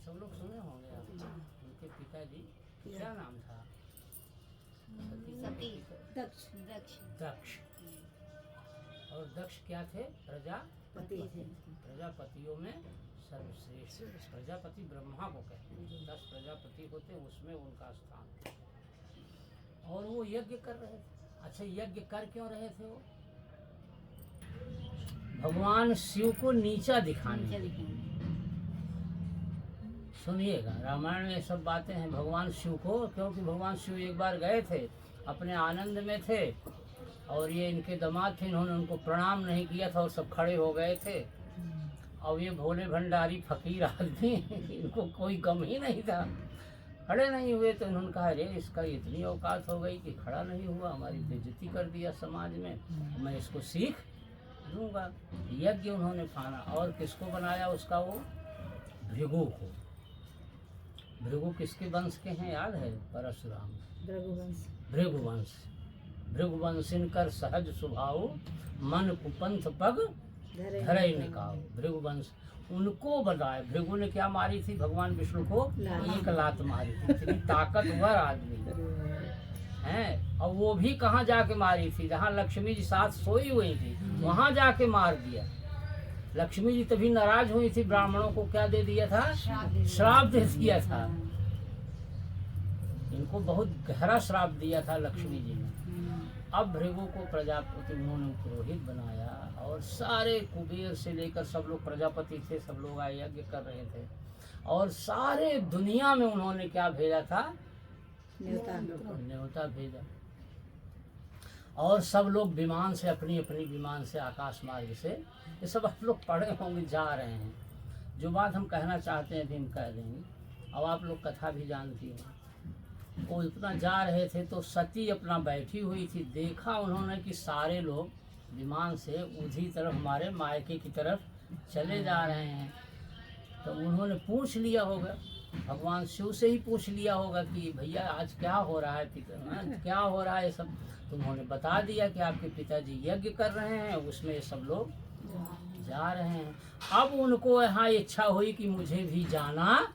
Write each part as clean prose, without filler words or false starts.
सब लोग सुने होंगे आप। उनके पिताजी क्या नाम था? सती दक्ष दक्ष। और दक्ष क्या थे? प्रजापतियों में सर्वश्रेष्ठ। प्रजापति ब्रह्मा को कहते हैं। 10 प्रजापति होते हैं, उसमें उनका स्थान। और वो यज्ञ कर रहे थे। अच्छा, यज्ञ कर क्यों रहे थे वो? भगवान शिव को नीचा दिखाने। सुनिएगा, रामायण में सब बातें हैं। भगवान शिव को, क्योंकि भगवान शिव एक बार गए थे, अपने आनंद में थे, और ये इनके दामाद थे, इन्होंने उनको प्रणाम नहीं किया था और सब खड़े हो गए थे। और ये भोले भंडारी फकीर आदमी, इनको कोई गम ही नहीं था, खड़े नहीं हुए। तो इन्होंने कहा, अरे इसका इतनी औकात हो गई कि खड़ा नहीं हुआ, हमारी बेइज्जती कर दिया समाज में, मैं इसको सीख दूंगा। यज्ञ उन्होंने फाना। और किसको बनाया उसका? वो भृगु को। भृगु किसके वंश के हैं याद है? परशुराम। भृगुवंश। भृगुवंशिन कर सहज स्वभाव, मन कुपंथ पग धरई निकाओ। भृगुवंश उनको बताए। भृगु ने क्या मारी थी? भगवान विष्णु को एक लात मारी थी। इतनी ताकतवर आदमी हैं। और वो भी कहाँ जाके मारी थी? जहाँ लक्ष्मी जी साथ सोई हुई थी, वहाँ जाके मार दिया। लक्ष्मी जी तभी नाराज हुई थी, ब्राह्मणों को क्या दे दिया था? श्राप दे दिया था। इनको बहुत गहरा श्राप दिया था लक्ष्मी जी ने। अब भृगु को प्रजापति उन्होंने पुरोहित बनाया, और सारे कुबेर से लेकर सब लोग प्रजापति थे, सब लोग आए यज्ञ कर रहे थे। और सारे दुनिया में उन्होंने क्या भेजा था? न्योता भेजा। और सब लोग विमान से, अपनी अपनी विमान से, आकाश मार्ग से, ये सब आप लोग पढ़े होंगे, जा रहे हैं। जो बात हम कहना चाहते हैं अभी हम कह देंगे। अब आप लोग कथा भी जानती हैं। वो इतना जा रहे थे तो सती अपना बैठी हुई थी। देखा उन्होंने कि सारे लोग विमान से उसी तरफ, हमारे मायके की तरफ चले जा रहे हैं। तो उन्होंने पूछ लिया होगा, भगवान शिव से ही पूछ लिया होगा कि भैया आज क्या हो रहा है, क्या हो रहा है सब। तो उन्होंने बता दिया कि आपके पिताजी यज्ञ कर रहे हैं, उसमें ये सब लोग जा रहे हैं। अब उनको यहाँ इच्छा हुई कि मुझे भी जाना।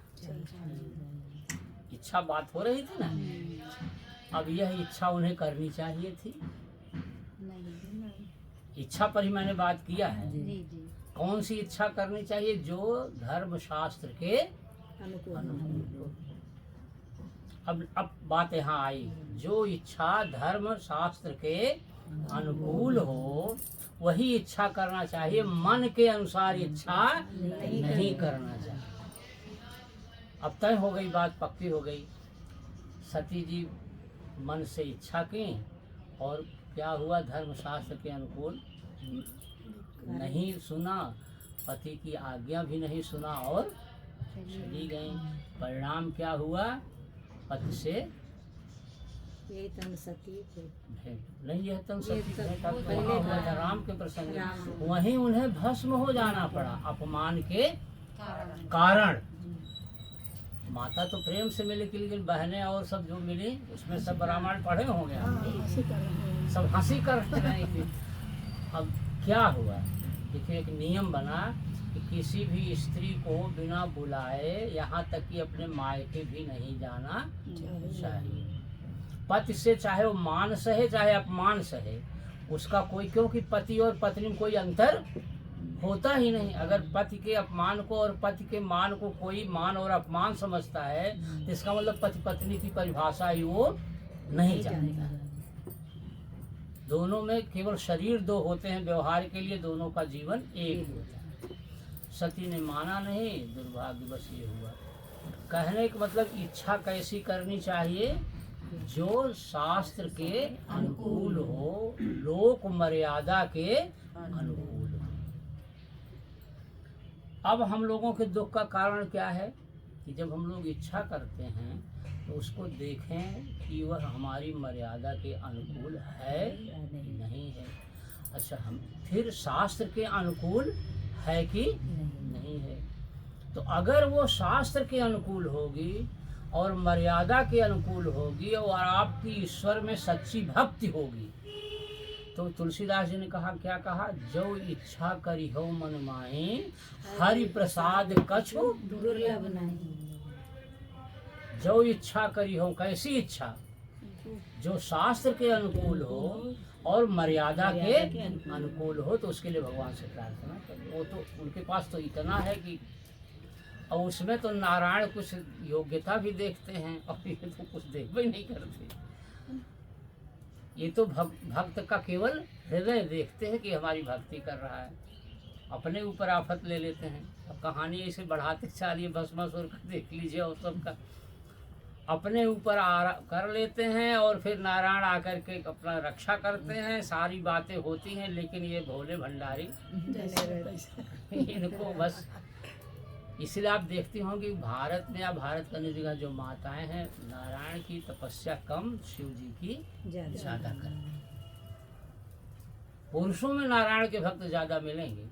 इच्छा बात हो रही थी ना। अब यह इच्छा उन्हें करनी चाहिए थी। इच्छा पर ही मैंने बात किया है। कौन सी इच्छा करनी चाहिए? जो धर्म शास्त्र के अनुकूल। अब बात यहाँ आई, जो इच्छा धर्म शास्त्र के अनुकूल हो वही इच्छा करना चाहिए। मन के अनुसार इच्छा नहीं करना चाहिए। अब तय हो गई बात, पक्की हो गई। सती जी मन से इच्छा की, और क्या हुआ? धर्मशास्त्र के अनुकूल नहीं सुना, पति की आज्ञा भी नहीं सुना और चली गई। परिणाम क्या हुआ? पति से ये तन सती नहीं, यह तन सती राम के प्रसंग, वहीं उन्हें भस्म हो जाना पड़ा अपमान के कारण। माता तो प्रेम से मिली, लेकिन बहनें और सब जो मिली, उसमें सब रामायण पढ़े होंगे, सब हंसी कर रही थी। अब क्या हुआ? देखिए, एक नियम बना कि किसी भी स्त्री को बिना बुलाए, यहाँ तक कि अपने मायके भी नहीं जाना चाहिए। पति से चाहे वो मान सहे चाहे अपमान सहे, उसका कोई, क्योंकि पति और पत्नी में कोई अंतर होता ही नहीं। अगर पति के अपमान को और पति के मान को कोई मान और अपमान समझता है, तो इसका मतलब पति पत्नी की परिभाषा ही वो नहीं जानता। दोनों में केवल शरीर दो होते हैं, व्यवहार के लिए दोनों का जीवन एक होता है। सती ने माना नहीं, दुर्भाग्यवश ये हुआ। कहने का मतलब, इच्छा कैसी करनी चाहिए? जो शास्त्र के अनुकूल हो, लोक मर्यादा के अनुकूल हो। अब हम लोगों के दुख का कारण क्या है कि जब हम लोग इच्छा करते हैं तो उसको देखें कि वह हमारी मर्यादा के अनुकूल है नहीं है। अच्छा, हम फिर शास्त्र के अनुकूल है कि नहीं है। तो अगर वो शास्त्र के अनुकूल होगी और मर्यादा के अनुकूल होगी और आपकी ईश्वर में सच्ची भक्ति होगी, तो तुलसीदास जी ने कहा, क्या कहा? जो इच्छा करी हो मन माही, हरि प्रसाद कछु दुर्लभ नहीं। जो इच्छा करी हो, कैसी इच्छा? जो शास्त्र के अनुकूल हो और मर्यादा के अनुकूल हो, तो उसके लिए भगवान से प्रार्थना करो। वो तो उनके पास तो इतना है कि, और उसमें तो नारायण कुछ योग्यता भी देखते हैं, और ये तो कुछ देख भी नहीं करते। ये तो भक्त का केवल हृदय देखते हैं कि हमारी भक्ति कर रहा है, अपने ऊपर आफत ले लेते हैं। अब कहानी इसे बढ़ाते चलिए, भस्मासुर का देख लीजिए, और सबका अपने ऊपर कर लेते हैं, और फिर नारायण आकर के अपना रक्षा करते हैं। सारी बातें होती हैं, लेकिन ये भोले भंडारी इनको बस, इसलिए आप देखते होंगे भारत में या भारत करने की जगह जो माताएं हैं, नारायण की तपस्या कम, शिव जी की ज्यादा करते। पुरुषों में नारायण के भक्त ज्यादा मिलेंगे,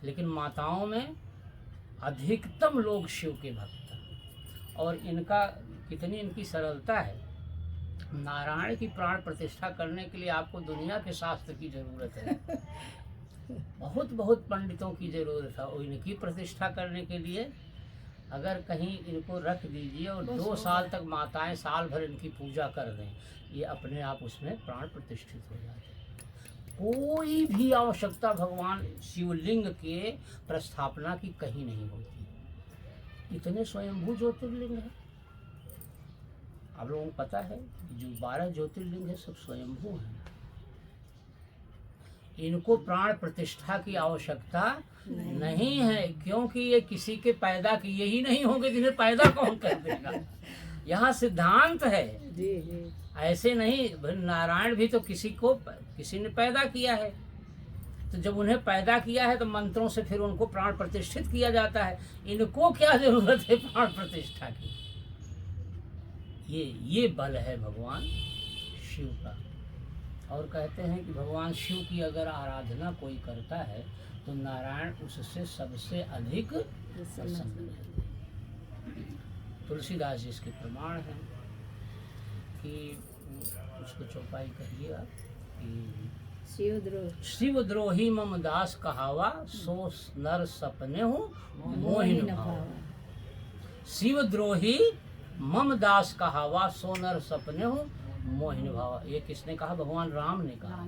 लेकिन माताओं में अधिकतम लोग शिव के भक्त हैं। और इनका कितनी इनकी सरलता है। नारायण की प्राण प्रतिष्ठा करने के लिए आपको दुनिया के शास्त्र की जरूरत है, बहुत बहुत पंडितों की जरूरत है। और इनकी प्रतिष्ठा करने के लिए अगर कहीं इनको रख दीजिए और 2 साल तक माताएं साल भर इनकी पूजा कर दें, ये अपने आप उसमें प्राण प्रतिष्ठित हो जाते हैं। कोई भी आवश्यकता भगवान शिवलिंग के प्रस्थापना की कहीं नहीं होती। इतने स्वयंभू ज्योतिर्लिंग है। आप लोगों को पता है जो 12 ज्योतिर्लिंग है सब स्वयंभू हैं। इनको प्राण प्रतिष्ठा की आवश्यकता नहीं है, क्योंकि ये किसी के पैदा किए ही नहीं होंगे, जिन्हें पैदा कौन कर देगा। यहाँ सिद्धांत है, ऐसे नहीं। नारायण भी तो किसी ने पैदा किया है, तो जब उन्हें पैदा किया है तो मंत्रों से फिर उनको प्राण प्रतिष्ठित किया जाता है। इनको क्या जरूरत है प्राण प्रतिष्ठा की? ये बल है भगवान शिव का। और कहते हैं कि भगवान शिव की अगर आराधना कोई करता है तो नारायण उससे सबसे अधिक प्रसन्न है। तुलसीदास जी इसके प्रमाण हैं कि उसको चौपाई कहिए आप कि शिवद्रोही मम दास कहावा, सो नर सपने हूँ मोहिन भावा। शिवद्रोही मम दास कहावा, सो नर सपने हूँ मोहिन भावा। ये किसने कहा? भगवान राम ने कहा।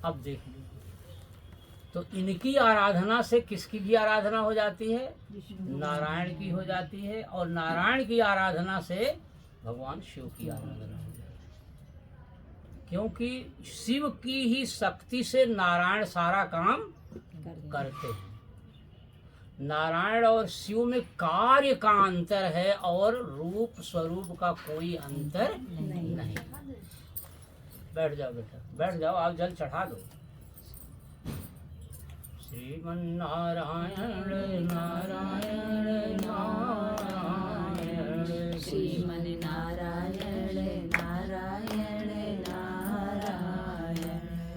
अब देख लो, तो इनकी आराधना से किसकी भी आराधना हो जाती है? नारायण की हो जाती है। और नारायण की आराधना से भगवान शिव की आराधना हो जाती है, क्योंकि शिव की ही शक्ति से नारायण सारा काम करते हैं। नारायण और शिव में कार्य का अंतर है, और रूप स्वरूप का कोई अंतर नहीं। बैठ जाओ बेटा, बैठ जाओ, आप जल चढ़ा दो। श्रीमन्नारायण नारायण नारायण, श्रीमन्नारायण नारायण नारायण।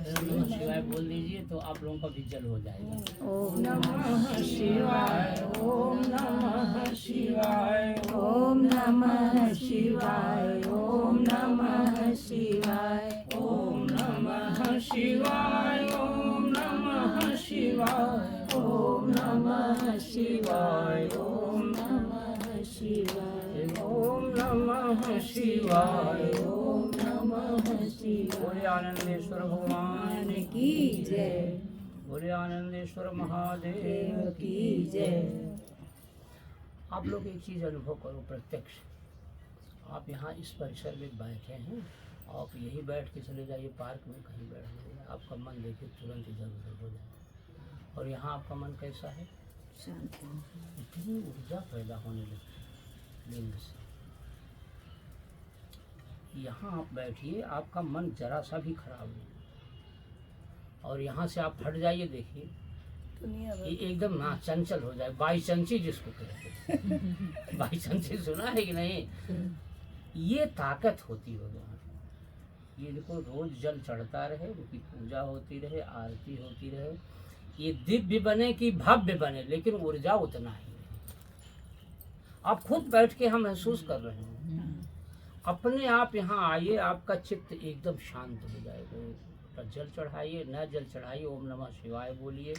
नमः शिवाय बोल दीजिए तो आप लोगों का भी जल हो जाएगा। ओम नमः शिवाय, ओम नमः शिवाय, ओम नमः शिवाय, ओम नमः शिवाय, ओम नमः शिवाय, ओम नमः शिवाय, ओम नमः शिवाय, ओम नमः शिवाय, ओम नमः शिवाय, ओम नमः शिवाय। बोले आनंदेश्वर भगवान की जय, बोले आनंदेश्वर महादेव देव की जय। आप लोग एक चीज़ अनुभव करो प्रत्यक्ष। आप यहाँ इस परिसर में बैठे हैं, आप यही बैठ के चले जाइए, पार्क में कहीं बैठ जाइए, आपका मन देखिए तुरंत इधर उधर हो जाए। और यहाँ आपका मन कैसा है? शांत। इतनी ऊर्जा पैदा होने लगती है लिंग से। यहाँ आप बैठिए, आपका मन जरा सा भी खराब नहीं, और यहाँ से आप हट जाइए, देखिए ये एकदम ना चंचल हो जाए। बाईचंची जिसको कहते हैं बाईचंची सुना है कि नहीं? ये ताकत होती हो वहाँ। ये इनको रोज जल चढ़ता रहे, उनकी पूजा होती रहे, आरती होती रहे, ये दिव्य बने कि भव्य बने, लेकिन ऊर्जा उतना ही है। आप खुद बैठ के हम महसूस कर रहे हैं। अपने आप यहाँ आइए, आपका चित्त एकदम शांत हो जाएगा। जल चढ़ाइए, न जल चढ़ाइए, ओम नमः शिवाय बोलिए,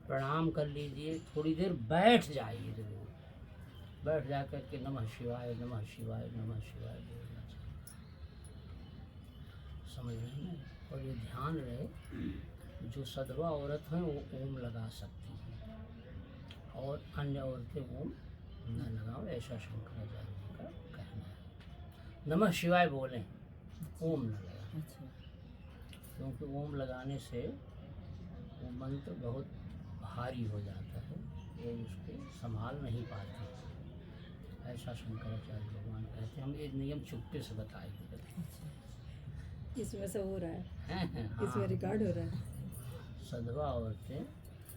प्रणाम कर लीजिए, थोड़ी देर बैठ जाइए जरूर। बैठ जा कर के नमः शिवाय नमः शिवाय नमः शिवाय बोलना चाहिए। समझ रहे हैं ना। और ये ध्यान रहे, जो सधवा औरत हैं वो ओम लगा सकती हैं और अन्य औरतें ओम न लगाओ, ऐसा शंकराचार्य जी का कहना है। नमः शिवाय बोलें, ओम न लगाएं, अच्छा। क्योंकि ओम लगाने से वो मंत्र बहुत भारी हो जाता है, वो उसको संभाल नहीं पाते, ऐसा शंकराचार्य भगवान कहते हैं। हम ये नियम चुपके से बताए थे। इसमें सब हो रहा है, हाँ, इसमें रिकॉर्ड हो रहा है। सधवा औरतें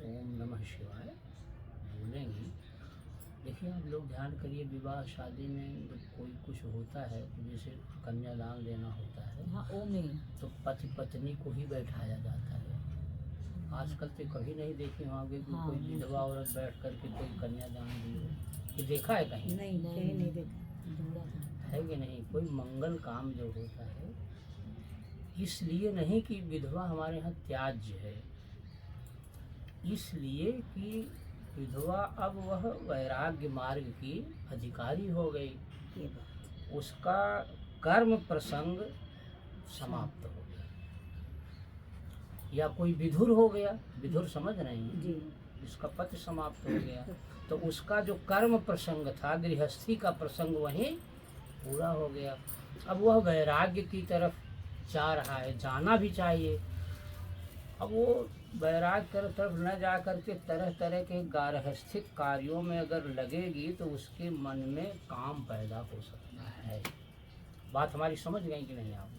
ओम नमः शिवाय बोलेंगी। देखिए आप लोग ध्यान करिए, विवाह शादी में जब कोई कुछ होता है तो जैसे कन्यादान देना होता है, हाँ, ओम नहीं। तो पति पत्नी को ही बैठाया जाता है। आजकल तो कभी नहीं देखे होंगे कि हाँ, कोई विधवा औरत बैठ करके कोई कन्यादान दी हो। ये देखा है कहीं? नहीं, कहीं नहीं देखा है कि नहीं? कोई मंगल काम जो होता है, इसलिए नहीं कि विधवा हमारे यहाँ त्याज्य है, इसलिए कि विधवा अब वह वैराग्य मार्ग की अधिकारी हो गई, ये बात। उसका कर्म प्रसंग समाप्त हो गया। या कोई विधुर हो गया, विधुर समझ रहे हैं जी। इसका पति समाप्त हो गया, तो उसका जो कर्म प्रसंग था, गृहस्थी का प्रसंग वहीं पूरा हो गया। अब वह वैराग्य की तरफ जा रहा है, जाना भी चाहिए। अब वो वैराग्य की तरफ न जा करके तरह तरह के गारहस्थिक कार्यों में अगर लगेगी तो उसके मन में काम पैदा हो सकता है। बात हमारी समझ गई कि नहीं आप?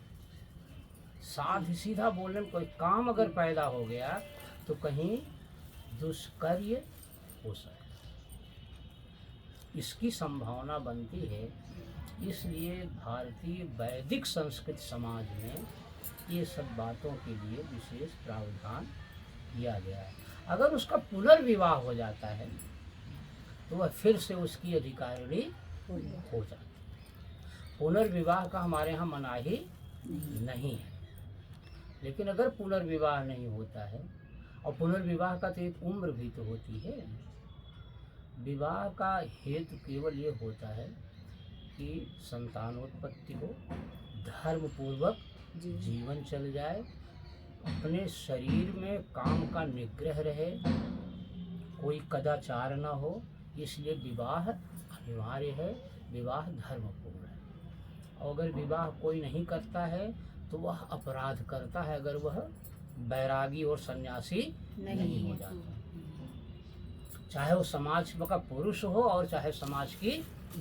साध सीधा बोलने में कोई काम अगर पैदा हो गया तो कहीं दुष्कार्य हो सकता है, इसकी संभावना बनती है। इसलिए भारतीय वैदिक संस्कृत समाज में ये सब बातों के लिए विशेष प्रावधान किया गया है। अगर उसका पुनर्विवाह हो जाता है तो वह फिर से उसकी अधिकारिणी हो जाती है। पुनर्विवाह का हमारे यहाँ मनाही नहीं है, लेकिन अगर पुनर्विवाह नहीं होता है, और पुनर्विवाह का तो एक उम्र भी तो होती है। विवाह का हेतु केवल ये होता है कि संतानोत्पत्ति हो, धर्म पूर्वक जीवन चल जाए, अपने शरीर में काम का निग्रह रहे, कोई कदाचार न हो, इसलिए विवाह अनिवार्य है, विवाह धर्मपूर्ण है। और अगर विवाह कोई नहीं करता है तो वह अपराध करता है, अगर वह बैरागी और सन्यासी नहीं हो जाता, चाहे वो समाज का पुरुष हो और चाहे समाज की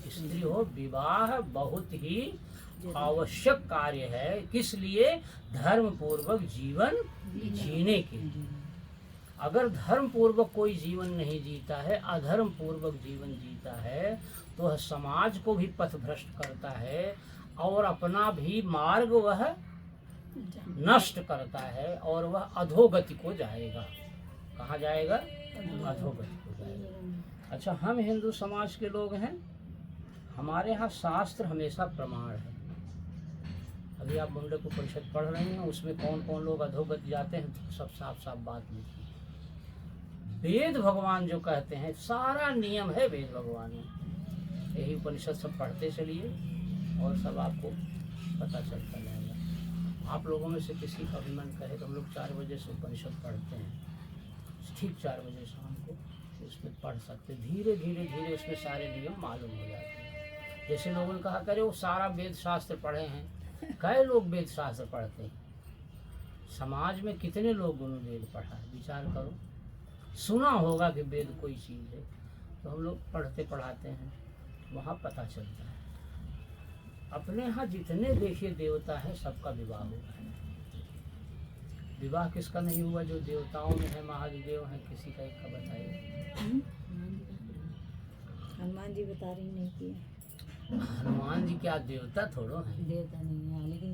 स्त्री हो। विवाह बहुत ही आवश्यक कार्य है, किस लिए? धर्म पूर्वक जीवन जीने के लिए। अगर धर्म पूर्वक कोई जीवन नहीं जीता है, अधर्म पूर्वक जीवन जीता है, तो वह समाज को भी पथभ्रष्ट करता है और अपना भी मार्ग वह नष्ट करता है, और वह अधोगति को जाएगा। कहाँ जाएगा? अधोगति को जाएगा। अच्छा, हम हिंदू समाज के लोग हैं, हमारे यहाँ शास्त्र हमेशा प्रमाण है। अभी आप मुंडक उपनिषद पढ़ रहे हैं, उसमें कौन कौन लोग अधोगति जाते हैं तो सब साफ साफ बात लिखी है। वेद भगवान जो कहते हैं, सारा नियम है वेद भगवान में। यही उपनिषद सब पढ़ते चलिए और सब आपको पता चलता जाएगा। आप लोगों में से किसी का भी मन कहे तो हम लोग 4 बजे से उपनिषद पढ़ते हैं, ठीक 4 बजे शाम को उसमें पढ़ सकते। धीरे धीरे धीरे उसमें सारे नियम मालूम हो जाते हैं। जैसे लोगों ने कहा करे वो सारा वेद शास्त्र पढ़े हैं, कई लोग वेद शास्त्र पढ़ते हैं? समाज में कितने लोगों ने वेद पढ़ा है? विचार करो। सुना होगा कि वेद कोई चीज़ है, तो हम लोग पढ़ते पढ़ाते हैं, वहाँ पता चलता है। अपने यहाँ जितने देखिए देवता है, सबका विवाह हुआ है। विवाह किसका नहीं हुआ? जो देवताओं में है, महादेव हैं, किसी का एक का बताइए। हनुमान जी बता रही नहीं किया। हनुमान जी क्या देवता थोड़ो हैं? देवता नहीं है, लेकिन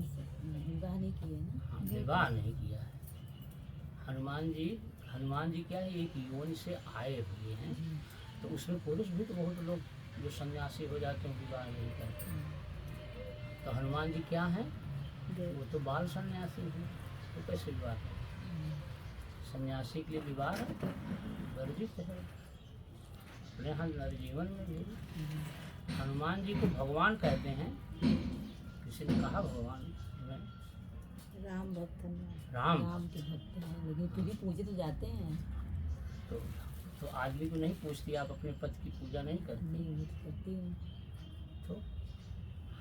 विवाह नहीं किया ना। हाँ, विवाह नहीं किया है। हनुमान जी क्या है, एक योनि से आए हुए हैं, तो उसमें पुरुष भी तो बहुत लोग जो सन्यासी हो जाते हैं विवाह नहीं करते। तो हनुमान जी क्या हैं? वो तो बाल सन्यासी हैं, तो कैसे विवाह करें? सन्यासी के लिए विवाह वर्जित है। अपने यहाँ नरजीवन में भी हनुमान जी को भगवान कहते हैं। किसी ने कहा भगवान में राम भक्त हैं। राम राम के भक्त हैं, लेकिन फिर भी पूजे तो जाते हैं। तो आदमी को नहीं पूछती आप अपने पति की पूजा नहीं करते? नहीं, वो तो करती हूँ। तो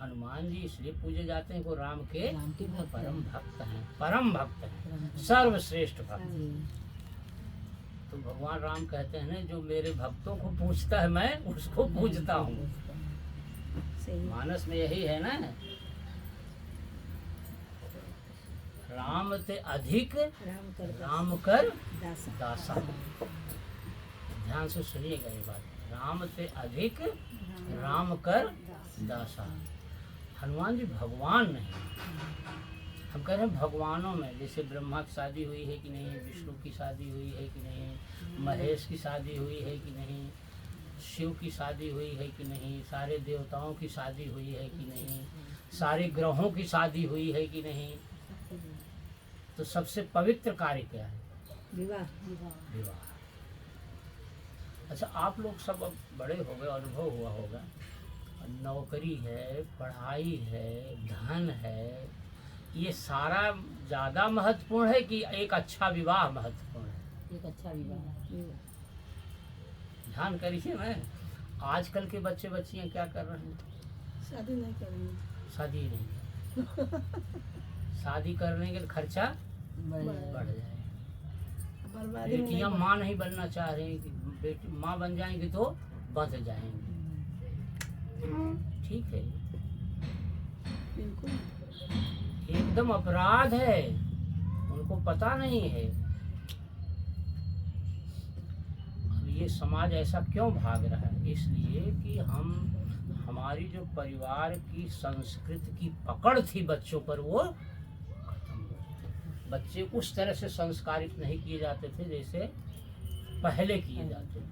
हनुमान जी इसलिए पूजे जाते हैं को राम के भक्त परम हैं। भक्त हैं, परम भक्त हैं, परम भक्त। सर्वश्रेष्ठ भक्त। जी। तो भगवान राम कहते हैं ना, जो मेरे भक्तों को पूछता है मैं उसको पूजता हूँ। सही। मानस में यही है ना, राम ते अधिक राम कर दासा। दासा। ध्यान से सुनिएगा ये बात, राम ते अधिक राम कर दासा। हनुमान जी भगवान नहीं, हम कह रहे हैं भगवानों में, जैसे ब्रह्मा की शादी हुई है कि नहीं, विष्णु की शादी हुई है कि नहीं, महेश की शादी हुई है कि नहीं, शिव की शादी हुई है कि नहीं, सारे देवताओं की शादी हुई है कि नहीं, सारे ग्रहों की शादी हुई है कि नहीं। तो सबसे पवित्र कार्य क्या है? विवाह। विवाह। अच्छा, आप लोग सब अब बड़े हो गए, अनुभव हुआ होगा, नौकरी है, पढ़ाई है, धन है, ये सारा ज़्यादा महत्वपूर्ण है कि एक अच्छा विवाह महत्वपूर्ण है? एक अच्छा विवाह। ध्यान करिए ना, आजकल के बच्चे बच्चियाँ क्या कर रहे हैं? शादी नहीं करेंगे। शादी नहीं शादी करने के खर्चा बढ़ जाए। बेटियाँ माँ नहीं बनना चाह रही, बेटी माँ बन जाएंगी तो बंध जाएंगी। ठीक है, बिल्कुल एकदम अपराध है, उनको पता नहीं है। अब ये समाज ऐसा क्यों भाग रहा है? इसलिए कि हमारी जो परिवार की संस्कृति की पकड़ थी बच्चों पर, वो खत्म हो गई। बच्चे उस तरह से संस्कारित नहीं किए जाते थे जैसे पहले किए जाते थे।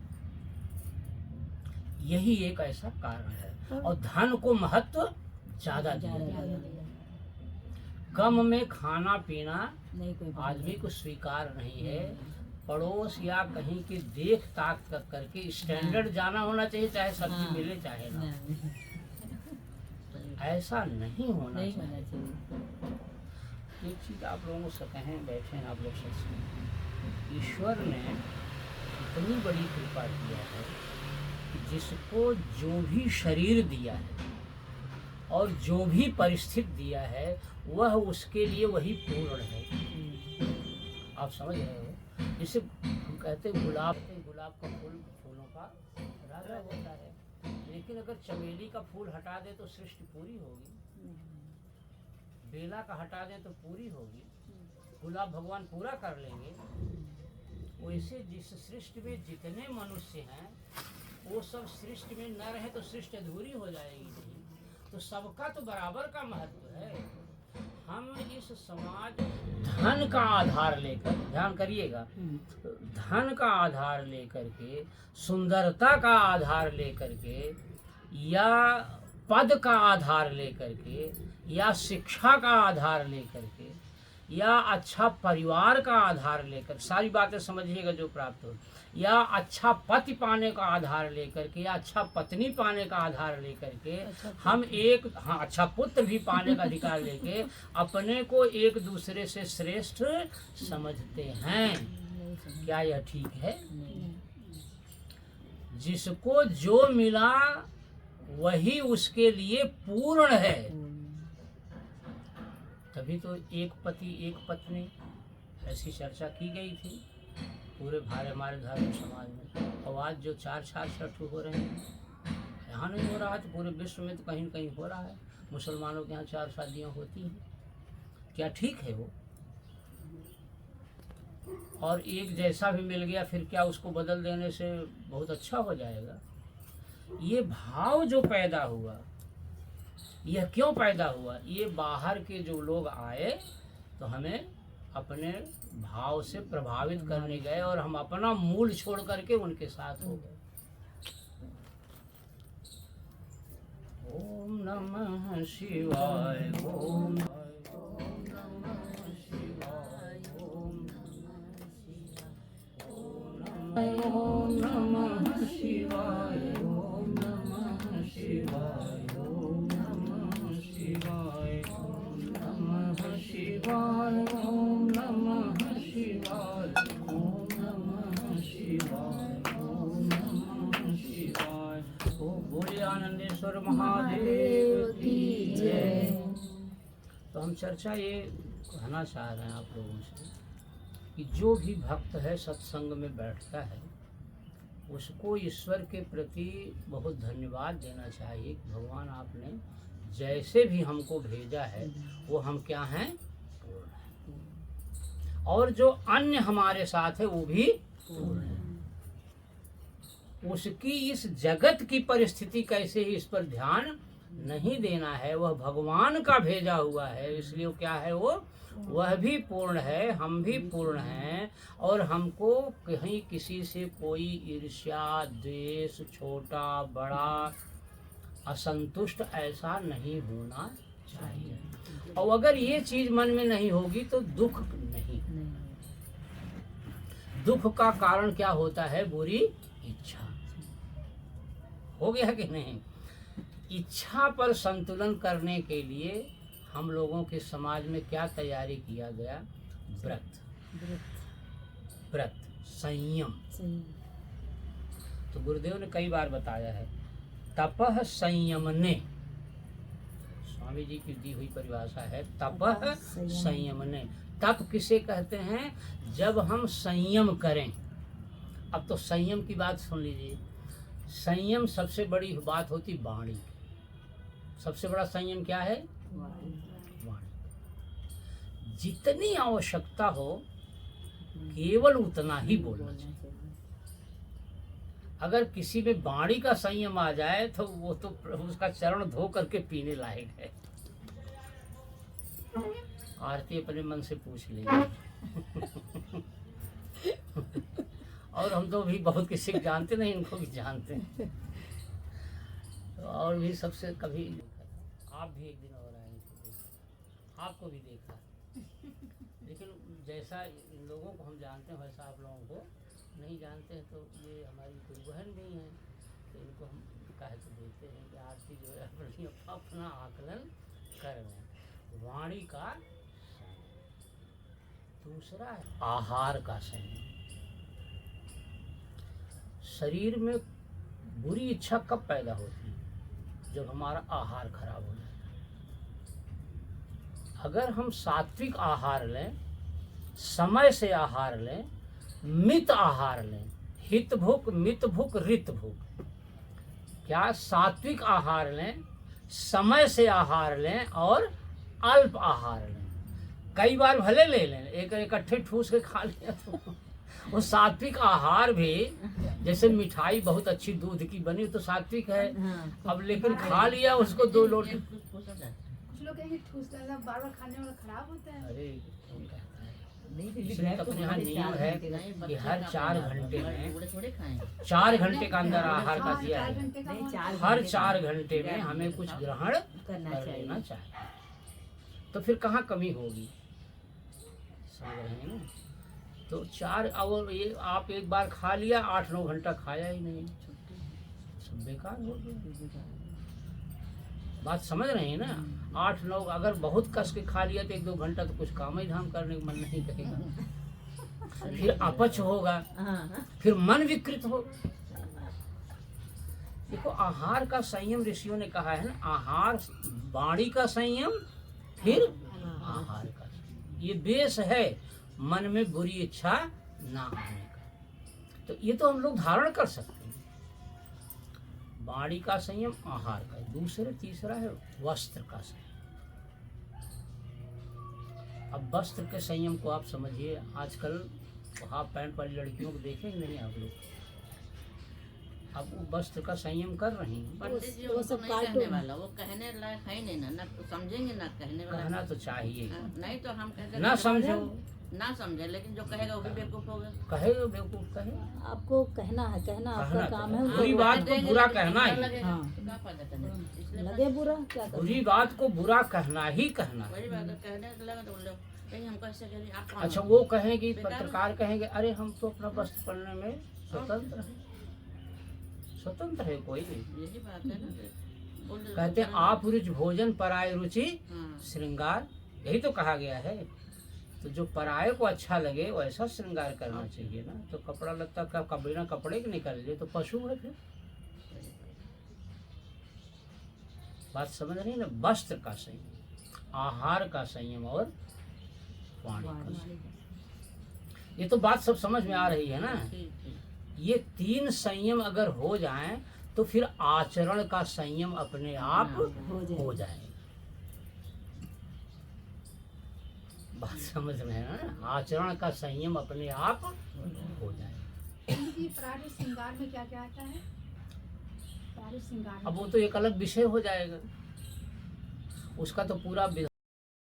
यही एक ऐसा कारण है। और धन को महत्व ज्यादा दिया जाता है। कम में खाना पीना नहीं, कोई आदमी को स्वीकार नहीं है। पड़ोस या कहीं की देख ताक करके स्टैंडर्ड जाना होना चाहिए, चाहे सब्जी मिले चाहे ना। ऐसा नहीं होना चाहिए। एक चीज आप लोगों से कहें, बैठे हैं आप लोग सच में, ईश्वर ने इतनी बड़ी कृपा किया है कि जिसको जो भी शरीर दिया है और जो भी परिस्थिति दिया है, वह उसके लिए वही पूर्ण है। आप समझ रहे हो? जैसे हम कहते हैं गुलाब का फूल फूलों का राजा होता है, लेकिन अगर चमेली का फूल हटा दे तो सृष्टि पूरी होगी, बेला का हटा दे तो पूरी होगी, गुलाब भगवान पूरा कर लेंगे। वैसे जिस सृष्टि में जितने मनुष्य हैं, वो सब सृष्टि में न रहे तो सृष्टि अधूरी हो जाएगी। तो सबका तो बराबर का महत्व है। हम इस समाज धन का आधार लेकर, ध्यान करिएगा, धन का आधार लेकर के, सुंदरता का आधार लेकर के, या पद का आधार लेकर के, या शिक्षा का आधार लेकर के, या अच्छा परिवार का आधार लेकर, सारी बातें समझिएगा जो प्राप्त हो, या अच्छा पति पाने का आधार लेकर के, या अच्छा पत्नी पाने का आधार लेकर के, हम एक अच्छा पुत्र भी पाने का अधिकार लेके अपने को एक दूसरे से श्रेष्ठ समझते हैं। क्या यह ठीक है? जिसको जो मिला वही उसके लिए पूर्ण है। तभी तो एक पति एक पत्नी ऐसी चर्चा की गई थी पूरे हमारे धार्मिक समाज में। और आज जो 4 छठ हो रहे हैं, यहाँ नहीं हो रहा है तो पूरे विश्व में तो कहीं न कहीं हो रहा है। मुसलमानों के यहाँ 4 शादियाँ होती हैं। क्या ठीक है वो? और एक जैसा भी मिल गया फिर क्या उसको बदल देने से बहुत अच्छा हो जाएगा? ये भाव जो पैदा हुआ, यह क्यों पैदा हुआ? ये बाहर के जो लोग आए तो हमें अपने भाव से प्रभावित करने गए और हम अपना मूल छोड़ करके उनके साथ हो गए। ओम नमः शिवाय, ओम नमः शिवाय, ओम नमः शिवाय। ओ बोले आनंदेश्वर महादेव की जय। तो हम चर्चा ये कहना चाह रहे हैं आप लोगों से कि जो भी भक्त है सत्संग में बैठता है उसको ईश्वर के प्रति बहुत धन्यवाद देना चाहिए कि भगवान आपने जैसे भी हमको भेजा है वो हम क्या हैं, पूर्ण हैं। और जो अन्य हमारे साथ है वो भी पूर्ण है। उसकी इस जगत की परिस्थिति कैसे ही इस पर ध्यान नहीं देना है। वह भगवान का भेजा हुआ है, इसलिए वो क्या है, वो वह भी पूर्ण है, हम भी पूर्ण हैं। और हमको कहीं किसी से कोई ईर्ष्या, द्वेष, छोटा बड़ा, असंतुष्ट ऐसा नहीं होना चाहिए। और अगर ये चीज मन में नहीं होगी तो दुख नहीं। दुख का कारण क्या होता है, बुरी इच्छा। हो गया कि नहीं। इच्छा पर संतुलन करने के लिए हम लोगों के समाज में क्या तैयारी किया गया, व्रत, संयम। तो गुरुदेव ने कई बार बताया है, तपः संयमने, स्वामी जी की दी हुई परिभाषा है, तपः संयमने। तप किसे कहते हैं, जब हम संयम करें। अब तो संयम की बात सुन लीजिए। संयम सबसे बड़ी बात होती वाणी। सबसे बड़ा संयम क्या है, वाणी। जितनी आवश्यकता हो केवल उतना ही बोलना चाहिए। अगर किसी में वाणी का संयम आ जाए तो वो तो उसका चरण धो करके पीने लायक है। आरती अपने मन से पूछ लीजिए। और हम तो भी बहुत किसी को जानते नहीं, इनको भी जानते हैं। तो और भी सबसे कभी आप भी एक दिन और आएंगे, आपको भी देखा। लेकिन जैसा इन लोगों को हम जानते हैं वैसा आप लोगों को नहीं जानते हैं। तो ये हमारी गुरु बहन भी हैं, तो इनको हम कह तो देते हैं कि आरती जो है अपना आकलन कर लें। वाणी का दूसरा है आहार का संयम। शरीर में बुरी इच्छा कब पैदा होती है, जब हमारा आहार खराब हो जाए। अगर हम सात्विक आहार लें, समय से आहार लें, मित आहार लें, हित भुक, मित भुक, रित भुक, क्या सात्विक आहार लें, समय से आहार लें और अल्प आहार लें। कई बार भले ले लें, एक इकट्ठे ठूस के खा लिया तो वो सात्विक आहार भी, जैसे मिठाई बहुत अच्छी दूध की बनी तो सात्विक है। अब लेकिन खा लिया उसको 2 लोटे। कुछ लोग कहेंगे ठूस डालना बार बार खाने वाला खराब होता है। अरे कौन कहता है। इसलिए तो अपने यहाँ नियम है कि हर 4 घंटे में 4 घंटे का अंदर आहार का दिया है। हर 4 घंटे में हमें कुछ ग्रहण कर लेना चाहिए। तो फिर कहाँ कमी होगी, समझ रहे हैं ना। तो 4 और ये आप एक बार खा लिया, 8-9 घंटा खाया ही नहीं, सब बेकार हो गया। बात समझ रहे हैं ना। 8-9 अगर बहुत कस के खा लिया तो 1-2 घंटा तो कुछ काम ही धाम करने का मन नहीं करेगा। फिर अपच होगा, फिर मन विकृत हो। देखो आहार का संयम ऋषियों ने कहा है ना, आहार वाणी का संयम, फिर आहार का संयम। ये बेस है मन में बुरी इच्छा ना आने का। तो ये तो हम लोग धारण कर सकते हैं। वाणी का संयम, आहार का। तीसरा है वस्त्र का संयम। अब वस्त्र के संयम को आप समझिए। आजकल हाफ पैंट वाली लड़कियों को देखेंगे नहीं आप लोग, अब वो वस्त्र का संयम कर रही हैं। पंडित जी वो सब नहीं कहने वाला, वो कहने लायक है नहीं ना, तो समझेंगे ना कहने वाला। कहना तो चाहिए, नहीं तो हम कहते ना समझो, ना समझे, लेकिन जो कहेगा वो भी बेवकूफ होगा। कहेगा बेवकूफ कहे। आपको कहना है, कहना आपका काम है। बुरी बात को बुरा कहना ही, लगे बुरा क्या करें? बुरी बात को बुरा कहना ही कहना। वही बात है, कहने लगा तो बोलो कहीं हम कैसे कहें आप। अच्छा वो कहेंगे, पत्रकार कहेंगे, अरे हम तो अपना वस्त्र पहनने में स्वतंत्र है, स्वतंत्र है कोई। यही बात है ना। कहते हैं आप रुचि भोजन पराय रुचि श्रृंगार, यही तो कहा गया है। तो जो पराये को अच्छा लगे वैसा श्रृंगार करना चाहिए ना। तो कपड़ा लत्ता का बिना कपड़े के निकल जाए तो पशु है फिर। बात समझ रही है ना। वस्त्र का संयम, आहार का संयम और वाणी का संयम। ये तो बात सब समझ में आ रही है ना। ठीक ठीक। ये 3 संयम अगर हो जाएं तो फिर आचरण का संयम अपने आप हो जाए। बात समझ में है ना। आचरण का संयम अपने आप हो जाए। इनकी प्राणी श्रृंगार में क्या क्या आता है? प्राणी श्रृंगार अब में वो तो एक अलग विषय हो जाएगा, उसका तो पूरा